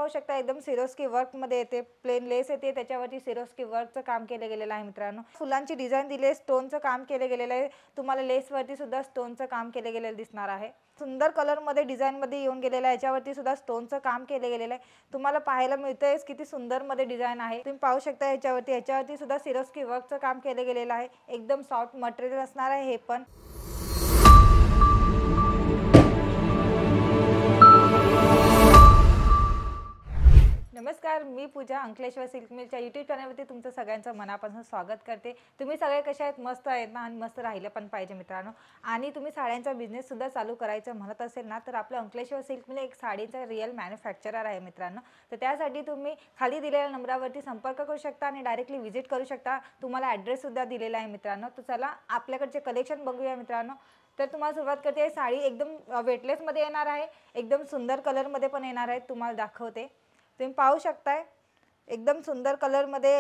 पाहू शकता एकदम सिरोस्की वर्कमध्ये येते, प्लेन लेस येते, त्याच्यावरती सिरोस्की वर्कचं काम केलं गेलेलं आहे मित्रांनो। फुलांची डिझाइन दिली आहे, स्टोनचं काम केलं गेलेलं आहे, तुम्हाला लेसवरती सुद्धा स्टोनचं काम केलं गेलेलं दिसणार आहे। सुंदर कलरमध्ये डिझाइनमध्ये येऊन गेलेलं आहे, याच्यावरती सुद्धा स्टोनचं काम केलं गेलेलं आहे, तुम्हाला पाहायला मिळतंय किती सुंदरमध्ये डिझाइन आहे। तुम्ही पाहू शकता याच्यावरती सुद्धा सिरोस्की वर्कचं काम केलं गेलेलं आहे, एकदम सॉफ्ट मटेरियल असणार आहे हे पण। नमस्कार, मी पूजा अंकलेश्वर सिल्क मिलच्या यूट्यूब चॅनलवरती तुमचं सगळ्यांचं मनापासून स्वागत करते। तुम्ही सगळे कशा आहेत? मस्त आहेत ना? आणि मस्त राहिलं पण पाहिजे मित्रांनो। आणि तुम्ही साड्यांचा बिझनेस सुद्धा चालू करायचं म्हणत असेल ना, तर आपलं अंकलेश्वर सिल्क मिल एक साडीचा रिअल मॅन्युफॅक्चरर आहे मित्रांनो। तर त्यासाठी तुम्ही खाली दिलेल्या नंबरवरती संपर्क करू शकता आणि डायरेक्टली व्हिजिट करू शकता। तुम्हाला ॲड्रेस सुद्धा दिलेला आहे मित्रांनो। तर चला आपल्याकडचे कलेक्शन बघूया मित्रांनो। तर तुम्हाला सुरुवात करते, साडी एकदम वेटलेसमध्ये येणार आहे, एकदम सुंदर कलरमध्ये पण येणार आहे, तुम्हाला दाखवते। तुम्ही पाहू शकताय एकदम सुंदर कलरमध्ये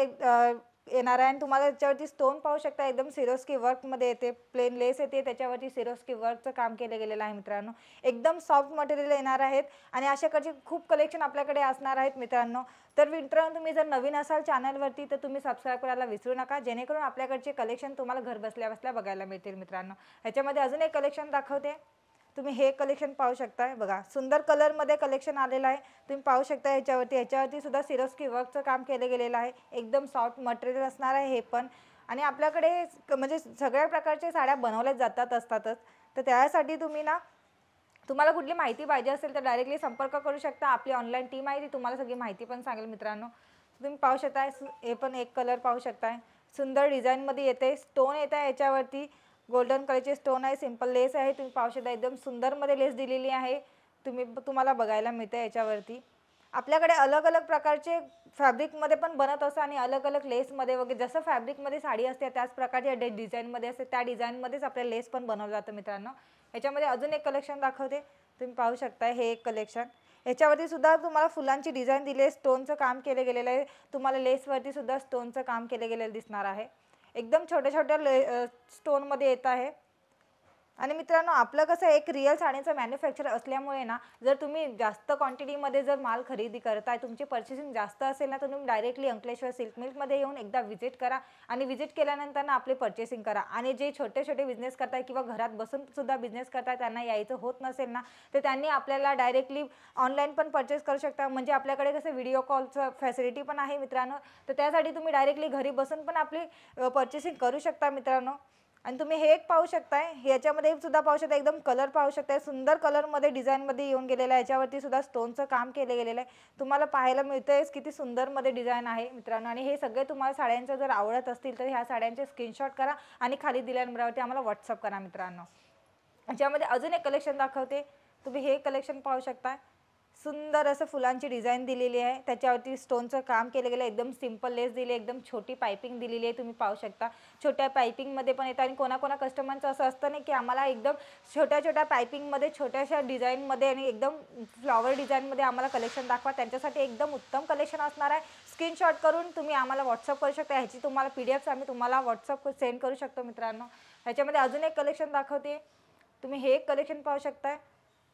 येणार आहे आणि तुम्हाला याच्यावरती स्टोन पाहू शकता, एकदम सिरोस्की वर्कमध्ये येते, प्लेन लेस येते, त्याच्यावरती सिरोस्की वर्कचं काम केलं गेलेलं आहे मित्रांनो। एकदम सॉफ्ट मटेरियल येणार आहेत आणि अशाकडचे खूप कलेक्शन आपल्याकडे असणार आहेत मित्रांनो। तर मित्रांनो, तुम्ही जर नवीन असाल चॅनलवरती तर तुम्ही सबस्क्राईब करायला विसरू नका, जेणेकरून आपल्याकडचे कलेक्शन तुम्हाला घर बसल्या बसल्या बघायला मिळतील मित्रांनो। ह्याच्यामध्ये अजून एक कलेक्शन दाखवते, तुम्ही हे कलेक्शन पाहू शकता, बघा सुंदर कलरमध्ये कलेक्शन आलेलं आहे, तुम्ही पाहू शकता। ह्याच्यावरती सुद्धा सिरोस्की वर्कचं काम केलं गेलेलं आहे, एकदम सॉफ्ट मटेरियल असणार आहे हे पण। आणि आपल्याकडे म्हणजे सगळ्या प्रकारच्या साड्या बनवल्या जातात असतातच, तर त्यासाठी तुम्ही ना, तुम्हाला कुठली माहिती पाहिजे असेल तर डायरेक्टली संपर्क करू शकता। आपली ऑनलाईन टीम आहे, ती तुम्हाला सगळी माहिती पण सांगेल मित्रांनो। तुम्ही पाहू शकता, हे पण एक कलर पाहू शकताय, सुंदर डिझाइनमध्ये येते, स्टोन येत आहे याच्यावरती, गोल्डन कलरचे स्टोन आहे, सिंपल लेस आहे, तुम्ही पाहू शकता एकदम सुंदरमध्ये लेस दिलेली आहे, तुम्हाला बघायला मिळते। याच्यावरती आपल्याकडे अलग अलग प्रकारचे फॅब्रिकमध्ये पण बनत असतं आणि अलग अलग लेसमध्ये वगैरे, जसं फॅब्रिकमध्ये साडी असते त्याच प्रकारच्या डिझाईनमध्ये असते, त्या डिझाईनमध्येच आपल्याला लेस पण बनवलं जातं मित्रांनो। याच्यामध्ये अजून एक कलेक्शन दाखवते, तुम्ही पाहू शकता हे एक कलेक्शन, याच्यावरती सुद्धा तुम्हाला फुलांची डिझाइन दिली आहे, स्टोनचं काम केलं गेलेलं आहे, तुम्हाला लेसवरती सुद्धा स्टोनचं काम केलं गेलेलं दिसणार आहे, एकदम छोट्या छोट्या स्टोनमध्ये येत आहे। आणि मित्रांनो, आपलं कसं एक रिअल साडीचं मॅन्युफॅक्चर असल्यामुळे ना, जर तुम्ही जास्त क्वांटिटीमध्ये जर माल खरेदी करताय, तुमची पर्चेसिंग जास्त असेल ना, तर तुम्ही डायरेक्टली अंकलेश्वर सिल्क मिलमध्ये येऊन एकदा व्हिजिट करा आणि व्हिजिट केल्यानंतर ना आपली पर्चेसिंग करा। आणि जे छोटे छोटे बिझनेस करताय किंवा घरात बसून सुद्धा बिझनेस करताय, त्यांना यायचं होत नसेल ना, तर त्यांनी आपल्याला डायरेक्टली ऑनलाईन पण परचेस करू शकता। म्हणजे आपल्याकडे कसं व्हिडिओ कॉलचं फॅसिलिटी पण आहे मित्रांनो, तर त्यासाठी तुम्ही डायरेक्टली घरी बसून पण आपली पर्चेसिंग करू शकता मित्रांनो। आणि तुम्ही हे एक पाहू शकताय, याच्यामध्ये सुद्धा पाहू शकता, एकदम कलर पाहू शकताय, सुंदर कलरमध्ये डिझाइनमध्ये येऊन गेलेलं आहे, याच्यावरती सुद्धा स्टोनचं काम केलं गेलेलं आहे, तुम्हाला पाहायला मिळतंय किती सुंदरमध्ये डिझाइन आहे मित्रांनो। आणि हे सगळे तुम्हाला साड्यांचं जर आवडत असतील तर ह्या साड्यांचे स्क्रीनशॉट करा आणि खाली दिलेल्या नंबरवरती आम्हाला व्हॉट्सअप करा मित्रांनो। याच्यामध्ये अजून एक कलेक्शन दाखवते, तुम्ही हे कलेक्शन पाहू शकता, सुंदर असं फुलांची डिझाइन दिलेली आहे, त्याच्यावरती स्टोनचं काम केलं गेलं, एकदम सिंपल लेस दिली, एकदम छोटी पाइपिंग दिलेली आहे, तुम्ही पाहू शकता। छोट्या पाइपिंगमध्ये पण येतं आणि कोणाकोणा कस्टमरचं असं असतं नाही की आम्हाला एकदम छोट्या छोट्या पाइपिंगमध्ये, छोट्याशा डिझाइनमध्ये आणि एकदम फ्लॉवर डिझाइनमध्ये आम्हाला कलेक्शन दाखवा, त्यांच्यासाठी एकदम उत्तम कलेक्शन असणार आहे। स्क्रीनशॉट करून तुम्ही आम्हाला व्हॉट्सअप करू शकता, ह्याची तुम्हाला PDF आम्ही तुम्हाला व्हॉट्सअप सेंड करू शकतो मित्रांनो। ह्याच्यामध्ये अजून एक कलेक्शन दाखवते, तुम्ही हे एक कलेक्शन पाहू शकताय,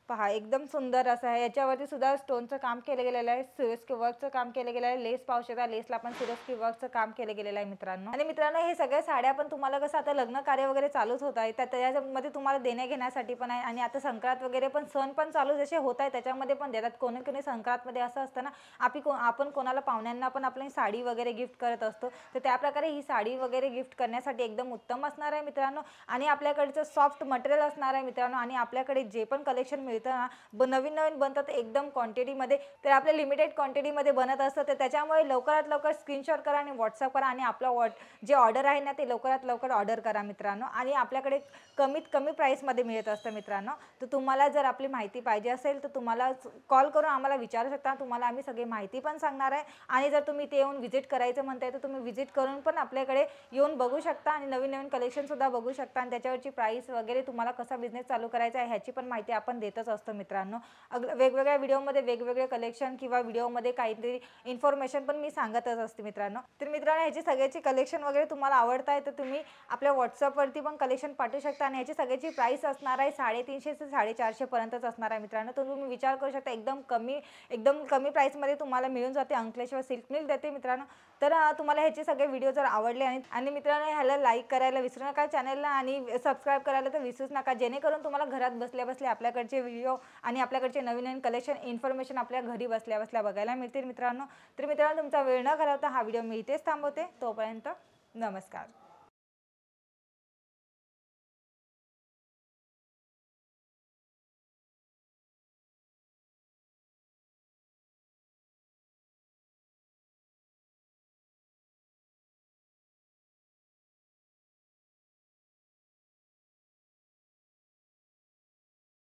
पहा एकदम सुंदर असं आहे, याच्यावरती सुद्धा स्टोनचं काम केलं गेलेलं आहे, सिरोस्की वर्कचं काम केलं गेलं आहे, लेस पाहू शकता, लेसला पण सिरोस्की वर्कचं काम केलं गेलेलं आहे मित्रांनो। आणि मित्रांनो, हे सगळ्या साड्या पण तुम्हाला कसं आता लग्न कार्य वगैरे चालूच होत आहे, तर त्याच्यामध्ये तुम्हाला देण्या घेण्यासाठी पण आहे। आणि आता संक्रांत वगैरे पण सण पण चालू जसे होत आहे त्याच्यामध्ये पण देतात, कोणी कोणी संक्रांतमध्ये असं असतं ना, आपण कोणाला पाहुण्यांना पण आपली साडी वगैरे गिफ्ट करत असतो, तर त्याप्रकारे ही साडी वगैरे गिफ्ट करण्यासाठी एकदम उत्तम असणार आहे मित्रांनो। आणि आपल्याकडचं सॉफ्ट मटेरियल असणार आहे मित्रांनो। आणि आपल्याकडे जे पण कलेक्शन मिळतं ना, नवीन नवीन बनतात एकदम क्वांटिटीमध्ये, तर आपल्या लिमिटेड क्वांटिटीमध्ये बनत असतं, तर त्याच्यामुळे लवकरात लवकर स्क्रीनशॉट करा आणि व्हॉट्सअप करा आणि आपला जे ऑर्डर आहे ना ते लवकरात लवकर ऑर्डर करा मित्रांनो। आणि आपल्याकडे कमीत कमी प्राईसमध्ये मिळत असतं मित्रांनो। तर तुम्हाला जर आपली माहिती पाहिजे असेल तर तुम्हाला कॉल करून आम्हाला विचारू शकता, तुम्हाला आम्ही सगळी माहिती पण सांगणार आहे। आणि जर तुम्ही ते येऊन व्हिजिट करायचं म्हणताय तर तुम्ही व्हिजिट करून पण आपल्याकडे येऊन बघू शकता आणि नवीन नवीन कलेक्शनसुद्धा बघू शकता आणि त्याच्यावरची प्राईस वगैरे, तुम्हाला कसा बिझनेस चालू करायचा आहे ह्याची पण माहिती आपण देत येतच असतं मित्रांनो. वेगवेगळ्या व्हिडिओमध्ये वेगवेगळे कलेक्शन किंवा व्हिडिओमध्ये काहीतरी इन्फॉर्मेशन पण मी सांगतच असते मित्रांनो. तर मित्रांनो ह्याची सगळ्याची कलेक्शन वगैरे तुम्हाला आवडत आहे तर तुम्ही आपल्या व्हॉट्सअपवरती पण कलेक्शन पाठवू शकता आणि ह्याची सगळ्याची प्राईस असणार आहे 350 ते 450 पर्यंतच असणार आहे मित्रांनो. तर तुम्ही विचार करू शकता एकदम कमी प्राईसमध्ये तुम्हाला मिळून जाते. अंकलेश्वर सिल्क मिल देते मित्रांनो. तर तुम्हाला ह्याचे सगळे व्हिडिओ जर आवडले आणि मित्रांनो ह्याला लाईक करायला विसरू नका चॅनलला आणि सबस्क्राईब करायला तर विसरूच नका, जेणेकरून तुम्हाला घरात बसल्या बसल्या आपल्याकडचे व्हिडिओ आणि आपल्याकडचे नवीन नवीन कलेक्शन इन्फॉर्मेशन आपल्या घरी बसल्या बसल्या बघायला मिळतील मित्रांनो. तर मित्रांनो तुमचा वेळ न घालवता हा व्हिडिओ मी इथेच थांबवते. तोपर्यंत नमस्कार.